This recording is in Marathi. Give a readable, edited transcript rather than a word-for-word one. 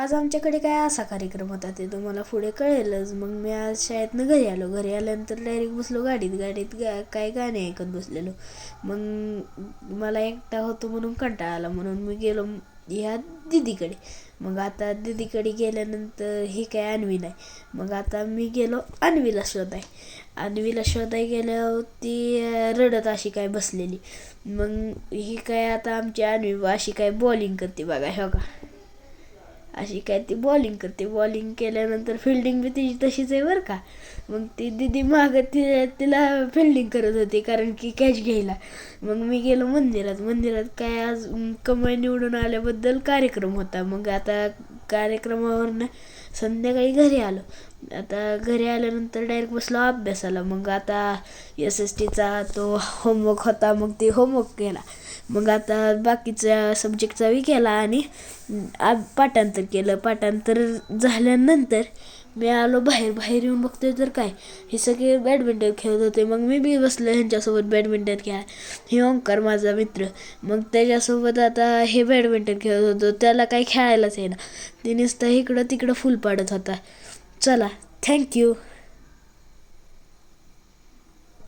आज आमच्याकडे काय असा कार्यक्रम होता ते तुम्हाला पुढे कळेलच. मग मी आज शाळेतनं घरी आल्यानंतर डायरेक्ट बसलो गाडीत काय गाणे ऐकत बसलेलो. मग मला एकटा होतो म्हणून कंटाळा आला, म्हणून मी गेलो ह्या दिदीकडे. मग आता दिदीकडे गेल्यानंतर ही काय अन्वी नाही. मग आता मी गेलो अन्वीला शोधाय गेल्यावर ती रडत अशी काय बसलेली. मग ही काय आता आमची अन्वी अशी काय बॉलिंग करते बघा, हो का, अशी काय ती बॉलिंग केल्यानंतर फिल्डिंग बी तिची तशीच आहे बरं का. मग ती दिदी मागं तिला फिल्डिंग करत होती कारण की कॅच घ्यायला. मग मी गेलो मंदिरात काय आज कमाई निवडून आल्याबद्दल कार्यक्रम होता. मग आता कार्यक्रमावरनं संध्याकाळी घरी आलो. आता घरी आल्यानंतर डायरेक्ट बसलो अभ्यासाला. मग आता SSTचा तो होमवर्क होता, मग ते होमवर्क केला. मग आता बाकीच्या सब्जेक्टचा बी केला आणि पाठांतर झाल्यानंतर मी आलो बाहेर येऊन बघतोय तर काय, हे सगळे बॅडमिंटन खेळत होते. मग मी बी बसलो ह्यांच्यासोबत बॅडमिंटन खेळा. हे ओंकार माझा मित्र, मग त्याच्यासोबत आता हे बॅडमिंटन खेळत होतो. त्याला काही खेळायलाच आहे ना, ते नुसतं इकडं तिकडं फुल पाडत होता. चला, थँक्यू.